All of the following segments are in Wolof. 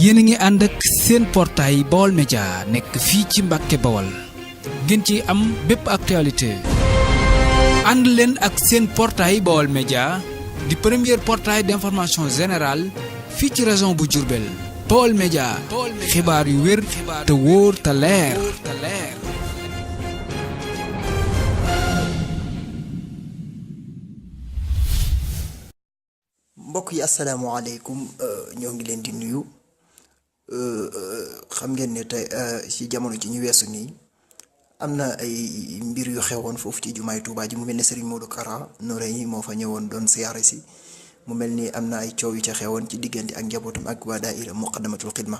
yéen a ngi ànd ak seen portail Baol Média nekk fii ci Mbàkke Bawol ngeen ci am bépp actualité ànd leen ak seen portail Baol Média di premier portail d'information générale fii ci région bu Diourbel. Baol Média xibaar yu wér te wóor te leer. mbokk yi asalaamaaleykum ñoo ngi leen di nuyu xam ngeen ne tey ci jamono ji ñu weesu nii am na ay mbir yu xewoon foofu ci jumaay Tuubaa ji mu mel ne Serigne Modou Kara Noreyni moo fa ñëwoon doon siyaare si mu mel ni am na ay coow yu ca xewoon ci diggante ak njabootam ak waa daayira Muqaddamatul Xidma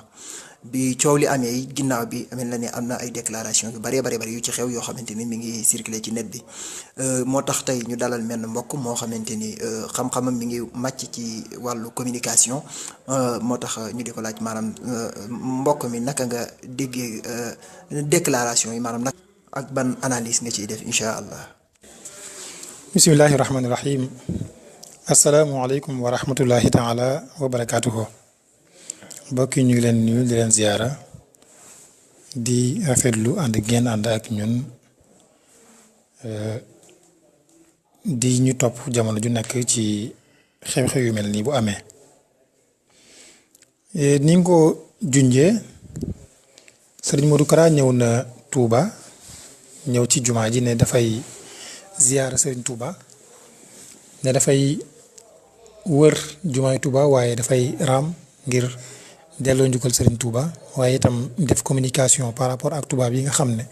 bi coow li amee ginnaaw bi mel na ne am na ay déclaration yu bari yu ci xew yoo xamante ni mi ngi circulé ci net bi moo tax tey ñu dalal menn mbokk moo xamante ni xam-xamam mi ngi màcc ci wàllu communication moo tax ñu di ko laaj maanaam mbokk mi naka nga déggee déclaration yi maanaam nag ak ban analyse nga ciy def incha allah. bismillahi rahmaani rahim. asalaamaaleykum wa rahmatullahi taala wa barakaatuhu. mbokk yi ñu ngi leen nuyu di leen ziyaara di rafetlu ànd ngeen ànd ak ñun di ñu topp jamono ju nekk ci xew-xew yu mel nii bu amee. ni nga ko junjee Serigne Modou Kara ñëw na Touba ñëw ci jumaa ji ne dafay ziyaara Serigne Touba ne dafay wër jumaay Touba waaye dafay raam ngir delloo njukkal Serigne Touba waaye itam def communication par rapport ak Touba yi nga xam ne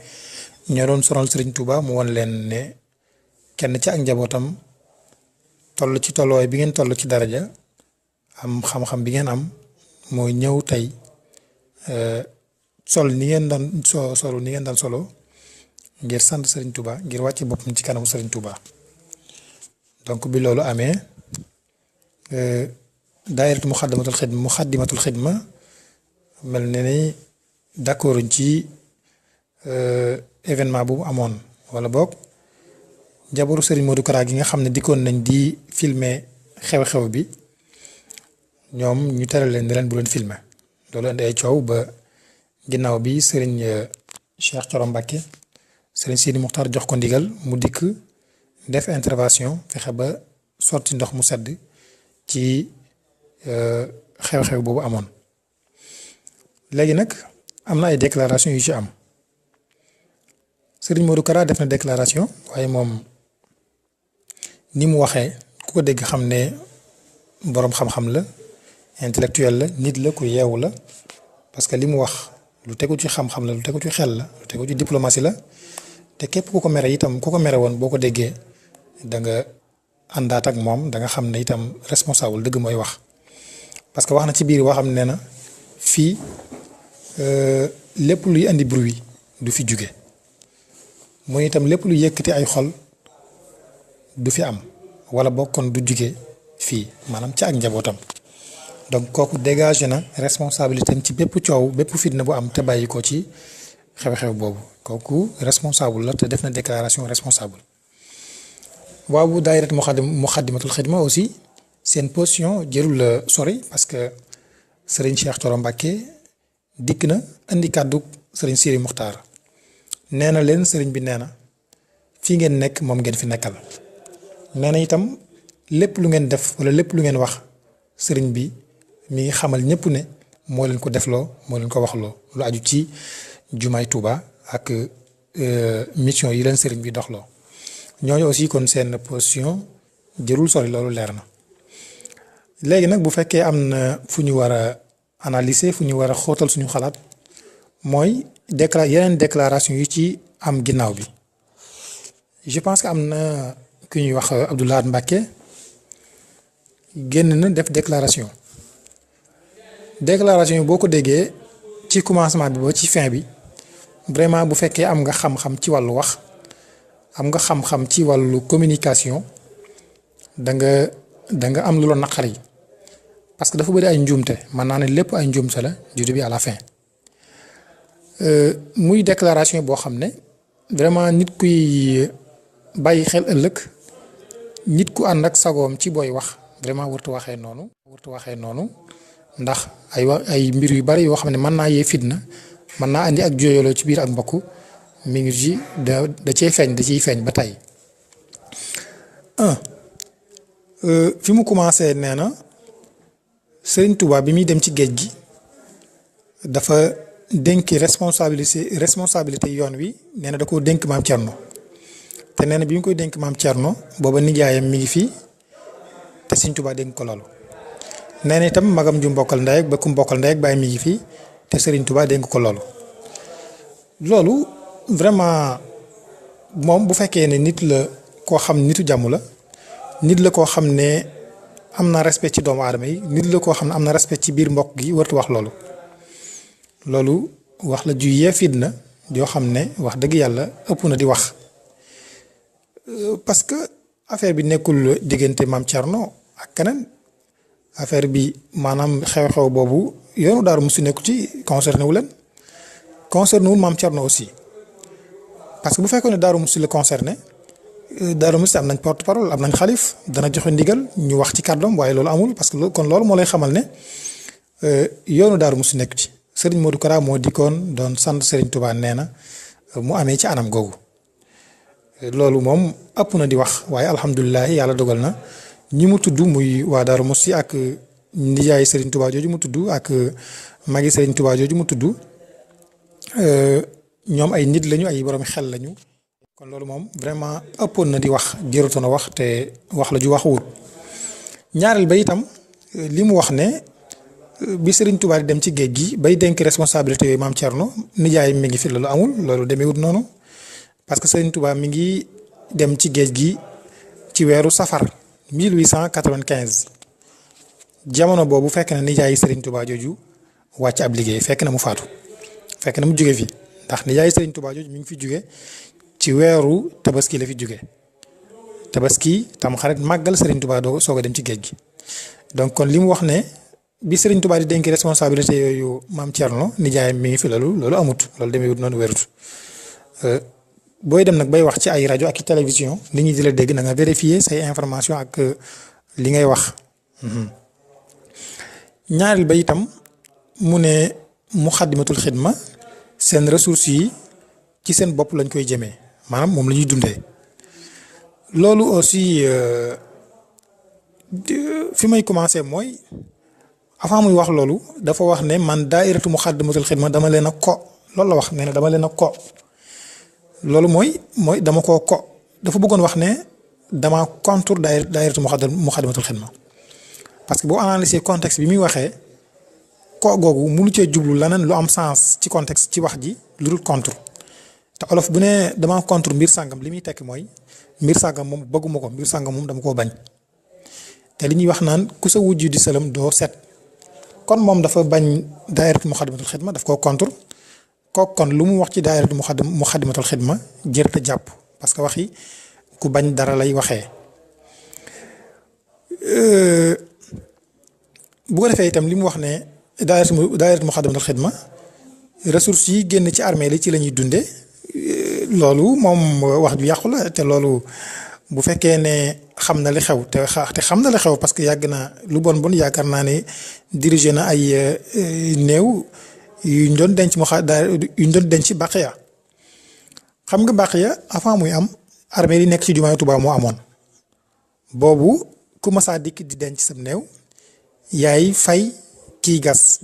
ñoo doon sonal Serigne Touba mu won leen ne kenn ci ak njabootam toll ci tolluwaay bi ngeen toll ci daraja am xam-xam bi ngeen am mooy ñëw tey sol ni ngeen daan solo ni ngeen daan solo ngir sant Serigne Touba ngir wàcce boppam ci kanamu Serigne Touba. donc bi loolu amee daayiratu Muxaddamatul Xidma mel ne ni d'accord ci événement bu amoon wala boog jabaru Serigne Modou Kara gi nga xam ne dikkoon nañ di filmer xew-xew bi ñoom ñu tere leen di leen bu leen filmer loolu indi ay coow ba ginnaaw bi Serigne Cheikh Thioro Mbacké Serigne Sidi Muxtaar jox ko ndigal mu dikk def intervention fexe ba sotti ndox mu sedd ci xew-xew boobu amoon. léegi nag am na ay déclaration yu ci am Serigne Modou Kara def na déclaration waaye moom ni mu waxee ku ko dégg xam ne boroom xam-xam la intellectuel la nit la ku yeewu la parce que li mu wax lu tegu ci xam-xam la lu tegu ci xel la lu tegu ci diplomatie la te képp ku ko mere itam ku ko mere woon boo ko déggee da nga àndaat ak moom da nga xam ne itam responsable dëgg mooy wax parce que wax na ci biir waxam ne na fii lépp luy andi bruit du fi jóge mooy itam lépp lu yëkkati ay xol du fi am wala bokkoon du jóge fii maanaam ci ak njabootam donc kooku dégagé na responsabilité am ci bépp coow bépp fitna bu am te bàyyi ko ci xew-xew boobu kooku responsable la te def na déclaration responsable. waaw bu daayira Muxaddamatul Xidma aussi seen position jërul la sori parce que Serigne Cheikh Thioro Mbacké dikk na indi kàddu Serigne Sidi Muxtaar nee na leen Serigne bi nee na fii ngeen nekk moom ngeen fi nekkal nee na itam lépp lu ngeen def wala lépp lu ngeen wax Serigne bi mi ngi xamal ñëpp ne moo leen ko defloo moo leen ko waxloo lu aju ci jumaay Touba ak mission yi leen Serigne bi doxloo. ñooñu aussi kon seen position jërul sori loolu leer na léegi nag bu fekkee am na fu ñu war a analyser fu ñu war a xóotal suñu xalaat mooy yeneen déclaration yu ci am ginnaaw bi je pense que am na ku ñuy wax Abdou Lahad Mbacké génn na def déclaration yi boo ko déggee ci commencement bi ba ci fin bi vraiment bu fekkee am nga xam-xam ci wàllu wax am nga xam-xam ci wàllu communication da nga am lu la naqari parce que dafa bëri ay njuumte man naa ne lépp ay njuumte la du début à la fin muy déclaration boo xam ne vraiment nit kuy bàyyi xel ëllëg nit ku ànd ak sagoom ci booy wax vraiment wartu waxee noonu ndax ay mbir yu bari yoo xam ne mën naa yee fitna mën naa andi ak jooyaloo ci biir ak mbokk mi ngi ci da cee feeñ da ciy feeñ ba tey fi mu commencé nee na Serigne Touba bi muy dem ci géej gi dafa dénki responsabilité yoon wi nee na da koo dénk maam Thierno te nee na bi mu koy dénk maam Thierno booba nijaayam mi ngi fii te Serigne Touba dénk ko loolu nee na itam magam ju mbokkal ndey ak ba ku mbokkal ndey ak baay mi ngi fii te Serigne Touba dénk ko loolu vraiment moom bu fekkee ne nit la koo xam nitu jàmm la nit la koo xam ne am na respect ci doomu aadama yi nit la koo xam ne am na respect ci biir mbokk gi wartu wax loolu wax la ju yee fitna yoo xam ne wax dëgg yàlla ëpp na di wax parce que affaire bi nekkul diggante maam Thierno ak keneen affaire bi maanaam xew-xew boobu yoonu Daaru Muxti nekku ci concerné wu leen concerné wul maam Thierno aussi parce que bu fekkoon ne Daaru Muxti la concerné Daaru Muxti am nañ porte parole am nañ xalif dana joxe ndigal ñu wax ci kàddoom waaye loolu amul parce que kon loolu moo lay xamal ne yoonu Daaru Muxti nekk ci Serigne Modou Kara moo dikkoon doon sant Serigne Touba nee na mu amee ci anam googu loolu moom ëpp na di wax waaye alhamdulilah yàlla dogal na ñi mu tudd muy waa Daaru Muxti ak nijaay Serigne Touba jooju mu tudd ak magi Serigne Touba jooju mu tudd ñoom ay nit lañu ay borom xel lañu. kon loolu moom vraiment ëppoon na di wax jërutoon a wax te wax la ju waxuwut ñaareel ba itam li mu wax ne bi Serigne Touba di dem ci géej gi bay dénk responsabilité yooyu maam Thierno nijaay mi ngi fi loolu amul loolu demeewut noonu parce que Serigne Touba mi ngi dem ci géej gi ci weeru safar 1895 jamono boobu fekk na nijaay Serigne Touba jooju wàcc ab liggéey fekk na mu faatu fekk na mu jóge fi ndax nijaay Serigne Touba jooju mi ngi fi jóge ci weeru tabaski la fi jóge tabaski tam xarit màggal Serigne Touba doo soog a dem ci géej gi donc kon li mu wax ne bi Serigne Touba di dénk responsabilité yooyu maam Thierno nijaayam mi ngi fi loolu amut loolu demee wut noonu wérut booy dem nag bay wax ci ay rajo ak i télévision nit ñi di la dégg na nga vérifier say information ak li ngay wax ñaareel ba itam mu ne Muxaddamatul Xidma seen ressources yi ci seen bopp lañ koy jëmee maanaam moom la ñuy dundee loolu aussi fi may commencer mooy avant muy wax loolu dafa wax ne man daairatu Muxaddamatul Xidma dama leen a ko loolu la wax nee na dama leen a ko loolu mooy dama koo ko dafa bëggoon wax ne dama contre daairatu Muxaddamatul Xidma parce que boo analyser contexte bi muy waxee ko googu mënu cee jublu leneen lu am sens ci contexte ci wax ji lu dul contre te olof bu ne dama contre mbir sàngam li muy tekki mooy mbir sàngam moom bëgguma ko mbir sàngam moom dama koo bañ te li ñuy wax naan ku sa wujju di sëlam doo set kon moom dafa bañ daayiratu Muxaddamatul Xidma daf koo contre kooku kon lu mu wax ci daayiratu Muxaddamatul Xidma jërta jàpp parce que waxi ku bañ dara lay waxee bu ko defee itam li mu wax ne daayiratu Muxaddamatul Xidma ressources yi génn ci armée li ci la ñuy dundee loolu moom wax ju yàqu la te loolu bu fekkee ne xam na li xew te xam na li xew parce que yàgg na lu bon yaakaar naa ne dirigé na ay néew yu ñu doon denc yu ñu doon denc Baqiya xam nga Baqiya avant muy am armée yi nekk ci jumaay Tuubaa moo amoon boobu ku masaa dikk di denc sam néew yaay fay kiy gas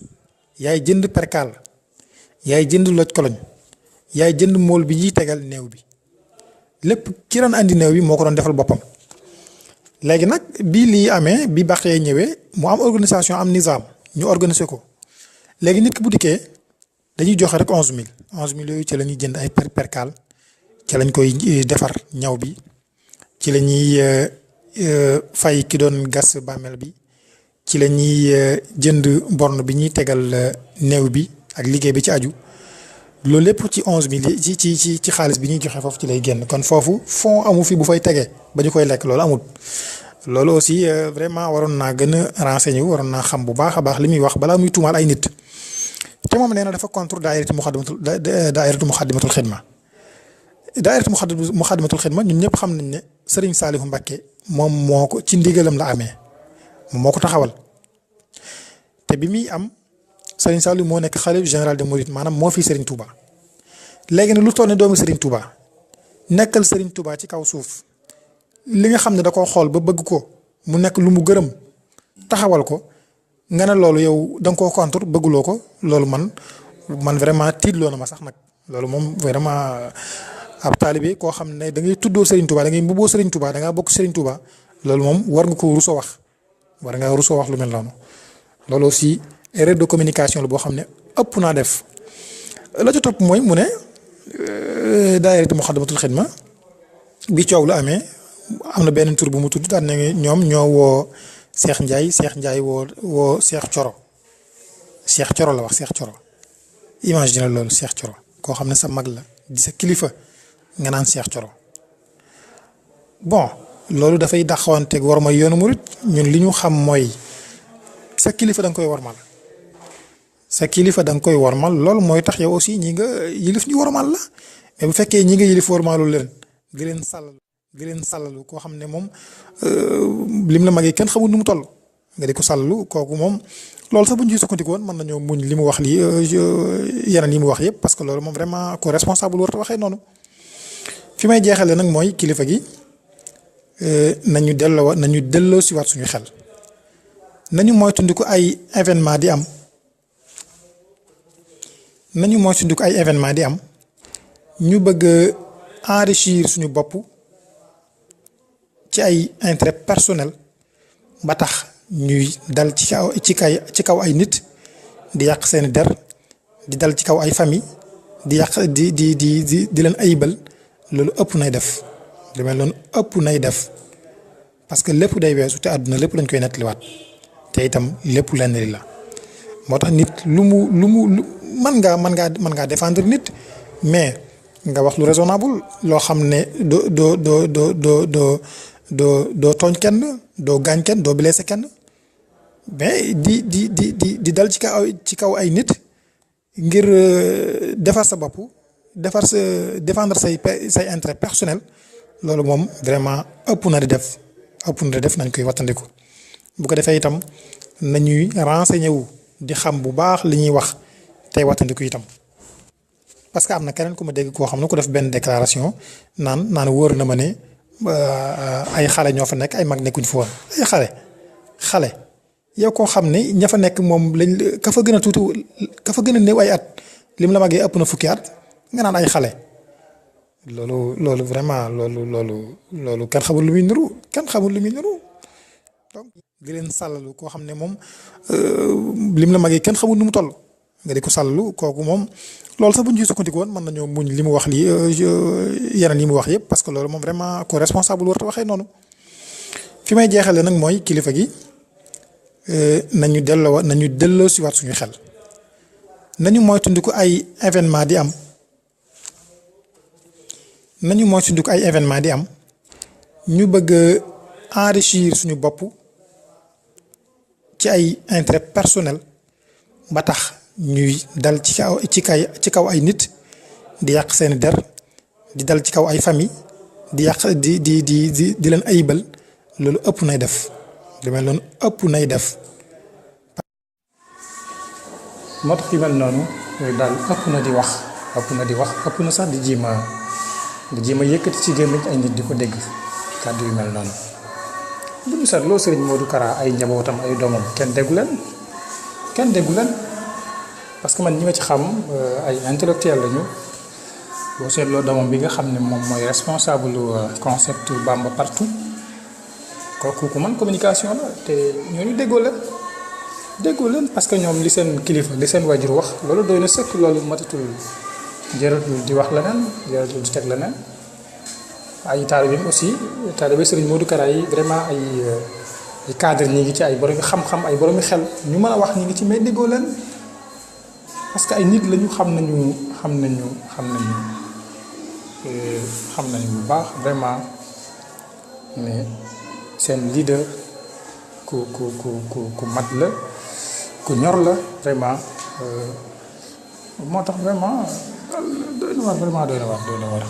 yaay jënd perkaal yaay jënd loj koloñ yaay jënd mool bi ñuy tegal néew bi lépp ki doon andi néew bi moo ko doon defal boppam léegi nag bii lii amee bi Baqiya ñëwee mu am organisation am nizaam ñu organiser ko léegi nit ki bu dikkee dañuy joxe rek 11000 yooyu ci la ñuy jënd ay perkaal ci lañ koy defar ñaw bi ci la ñuy fay ki doon gas bàmmeel bi ci la ñuy jënd borne bi ñuy tegal néew bi ak liggéey bi ci aju loolu lépp ci 11000 ci xaalis bi ñuy joxe foofu ci lay génn kon foofu fond amu fi bu fay tegee ba ñu koy lekk loolu amul. loolu aussi vraiment waroon naa gën a renseigner wu waroon naa xam bu baax a baax li muy wax balaa muy tuumaal ay nit te moom nee na dafa contre daayiratu Muxaddamatul Xidma daayiratu Muxaddamatul Xidma ñun ñëpp xam nañ ne Serigne Saliou Mbacké moom moo ko ci ndigalam la amee moom moo ko taxawal te bi muy am Serigne Saliou moo nekk xalif général de Mouride maanaam moo fi Serigne Touba léegi nag lu toll ne doomu Serigne Touba nekkal Serigne Touba ci kaw suuf li nga xam ne da koo xool ba bëgg ko mu nekk lu mu gërëm taxawal ko nga ne loolu yow da nga koo contre bëgguloo ko loolu man vraiment tiitloo na ma sax nag loolu moom vraiment ab taalibe koo xam ne da ngay tuddoo Serigne Touba da ngay mbubboo Serigne Touba da ngaa bokk Serigne Touba loolu moom war nga ko rusoo wax war nga rusoo wax lu mel noonu loolu aussi erreur de communication la boo xam ne ëpp naa def la ca topp mooy mu ne daayiratu Muxaddamatul Xidma bi coow la amee am na benn tur bu mu tudd daan ne ñoom ñoo woo Cheikh Ndiaye woo Cheikh Coro la wax Cheikh Coro imagine loolu Cheikh Coro koo xam ne sa mag la di sa kilifa nga naan Cheikh Coro bon loolu dafay dàqawanteeg war ma yoonu murit ñun li ñu xam mooy sa kilifa da nga koy warmal sa kilifa da nga koy warmal loolu mooy tax yow aussi ñi nga yilif ñu warmal la mais bu fekkee ñi nga yilif warmalu leen di leen sàllalu koo xam ne moom lim la magee kenn xamul nu mu toll nga di ko sàllalu kooku moom loolu sax bu ñu sukkandiku woon mën nañoo muñ li mu wax lii yeneen yi mu wax yëpp parce que loolu moom vraiment ko responsable war a waxee noonu fi may jeexale nag mooy kilifa gi nañu delloo si waat suñu xel nañu moytandiku ay événement di am ñu bëgg enrichir suñu bopp ci ay intérêt personnel ba tax ñuy dal ci kaw ay nit di yàq seeni der di dal ci kaw ay famille di yàq di leen ayibal loolu ëpp nay def li mel noonu ëpp nay def parce que lépp day weesu te àdduna lépp lañ koy nettaliwaat te itam lépp lenn li la moo tax nit lu mën ngaa défendre nit mais nga wax lu raisonnable loo xam ne doo tooñ kenn doo gaañ kenn doo blessé kenn mais di dal ci kaw ay nit ngir defar sa bopp défendre say intérêt personnel loolu moom vraiment ëpp na di def nañ koy wattandiku bu ko defee itam nañuy renseigner wu di xam bu baax li ñuy wax tey wattandiku itam parce que am na keneen ku ma dégg koo xam ne ku def benn déclaration naan wóor na ma ne ay xale ñoo fa nekk ay mag nekkuñ fa woon ay xale yow koo xam ne ña fa nekk moom ka fa gën a tuuti ka fa gën a néew ay at lim la magee ëpp na fukki at nga naan ay xale loolu vraiment loolu kenn xamul lu muy niru donc di leen sàllalu koo xam ne moom lim la magee kenn xamul nu mu toll nga di ko sàllalu kooku moom loolu sax bu ñu ciy sukkandiku woon mën nañoo muñ li mu wax lii yeneen yi mu wax yëpp parce que loolu moom vraiment ko responsable war a waxee noonu fi may jeexale nag mooy kilifa gi nañu delloo si waat suñu xel nañu moytandiku ay événement di am ñu bëgg enrichir suñu bopp ci ay intérêt personnel ba tax ñuy dal ci kaw ay nit di yàq seeni der di dal ci kaw ay famille di yàq di leen ayibal loolu ëpp nay def li mel noonu ëpp nay def. moo tax yu mel noonu daal ëpp na di wax ëpp na sax di jéem a yëkkati ci gémmiñ ay nit di ko dégg kàddu yu mel noonu bu ñu seetloo Serigne Modou Kara ay njabootam ay doomam kenn déggu leen parce que man ñi ma ci xam ay intellectuel lañu boo seetloo doomam bi nga xam ne moom mooy responsable concept Bamba partout kooku ku man communication la te ñooñu déggoo leen parce que ñoom li seen kilifa li seen wajur wax loolu doy na sëkk loolu matatul jaratul di wax leneen jaratul di teg leneen ay taalibeem aussi taalibe Serigne Modou Kara yi vraiment ay cadre ñi ngi ci ay borom xam-xam ay borom xel ñu mën a wax ñi ngi ci mais déggoo leen parce que ay nit lañu xam nañu bu baax vraiment mais seen leader ku mat la ku ñor la vraiment moo tax vraiment doy na war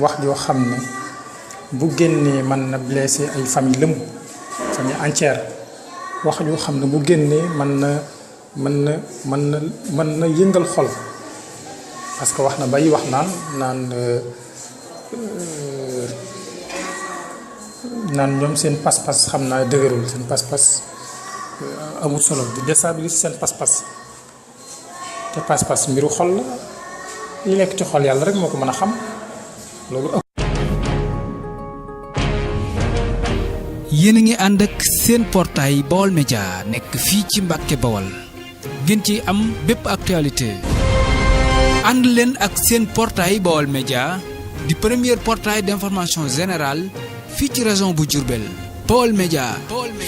wax joo xam ne bu génnee mën na blessé ay famille lëmb famille entière wax yoo xam ne bu génnee mën na yëngal xol parce que wax na bay wax naan ñoom seen pas-pas xam naa dëgërul seen pas-pas amul solo di déstabiliser seen pas-pas te pas-pas mbiru xol la li nekk ci xol yàlla rek moo ko mën a xam loolu. yéen a ngi ànd ak seen portail Baol Média nekk fii ci Mbàkke Bawol ngeen ci am bépp actualité ànd leen ak seen portail Baol Média di premier portail d'information générale fii ci région bu Diourbel. Baol Média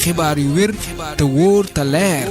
xibaar yu wér te wóor te leer